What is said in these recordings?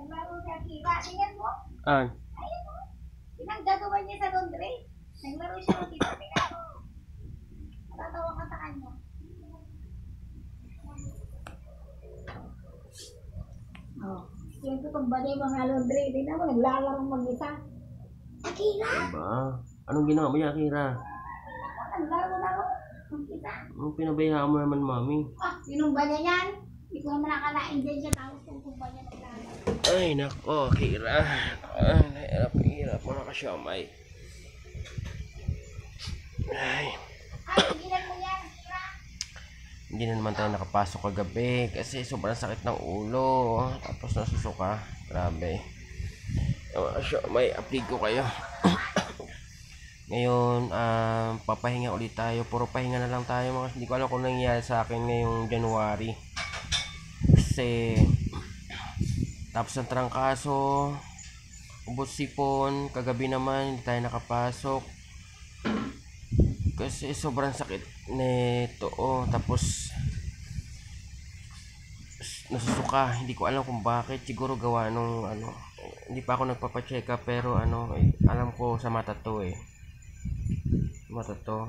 Naglaro siya Kira. Tingnan mo. Ah, Ayun mo. Pinagdagawa niya sa laundry. Naglaro siya ng Kira. Tingnan mo. Natatawa ka sa kanya. Oh. Yung tutumba niya yung mga laundry. Tingnan mo. Naglalaro mag-isa. Kira. ano ba? Anong ginawa mo yan, Akira? Naglaro-laro. Mag-isa. Anong pinabayaan mo naman, mami? Ah, tinumba niya yan. Hindi ko naman nakalain dyan siya. Tapos tutumba niya naglalaro. Ay, nako, Akira. Hirap mo na kasyamay. Ay, Ay, tigilan mo yan. Kira. hindi na naman tayo nakapasok kagabi kasi sobrang sakit ng ulo. Tapos nasusuka. Grabe. May update ko kayo. Ngayon, papahinga ulit tayo. Puro pahinga na lang tayo. Hindi ko alam kung nangyayari sa akin ngayong January. Kasi, tapos ng trangkaso, ubos sipon, kagabi naman, hindi tayo nakapasok. Kasi sobrang sakit nito. Tapos, nasusuka. Hindi ko alam kung bakit. Siguro gawa nung, hindi pa ako nagpapacheck up, pero alam ko sa mata to mata to.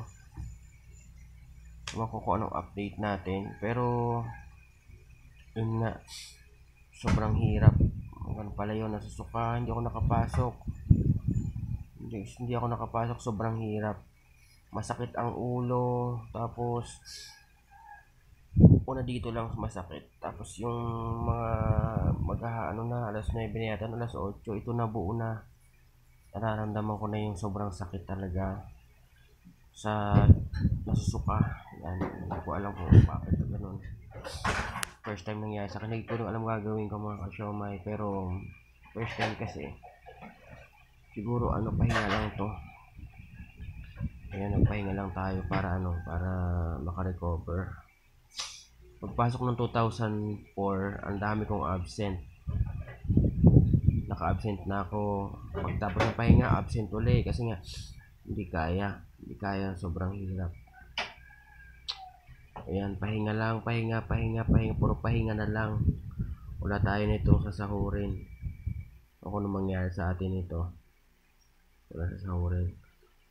Ewan ko kung anong update natin, pero yun nga, sobrang hirap. Ganun pala yun, nasusuka, hindi ako nakapasok. Hindi ako nakapasok, sobrang hirap. Masakit ang ulo, tapos una dito lang masakit. Tapos yung mga alas 9 na yata, alas 8, ito na buo na. Nararamdaman ko na yung sobrang sakit talaga sa nasusuka. Yan, hindi ko alam kung bakit ganun. First time nangyari sa akin. Hindi ko alam gagawin ko mga kasyomay, pero first time kasi. Siguro pahinga lang to. Ayan, nagpahinga lang tayo para para makarecover. Pagpasok ng 2004, ang dami kong absent. Naka-absent na ako. Pagtapos ng pahinga, absent ulit kasi nga hindi kaya, sobrang hirap. Ayan, pahinga lang, pahinga, puro pahinga na lang. Wala tayo nitong sasahurin. Ako na mangyari sa atin ito. Wala sasahurin.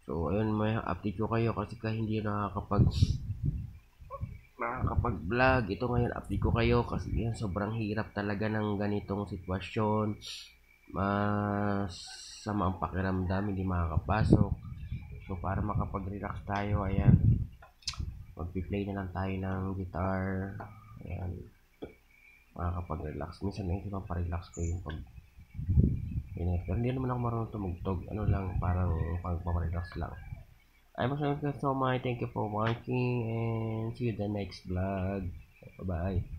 So, ayun, may update ko kayo kasi hindi nakakapag-vlog. Ito ngayon, update ko kayo kasi yan, sobrang hirap talaga ng ganitong sitwasyon. Masama ang pakiramdam, hindi makakapasok. So, para makapag-relax tayo, ayan, magpi-play na lang tayo ng guitar. Ayan, makakapag-relax. Minsan naisip pa-relax ko yung pero hindi naman ako marunong tumugtog. Parang pag-relax lang. I'm so much. Thank you for watching and see you the next vlog. Bye-bye.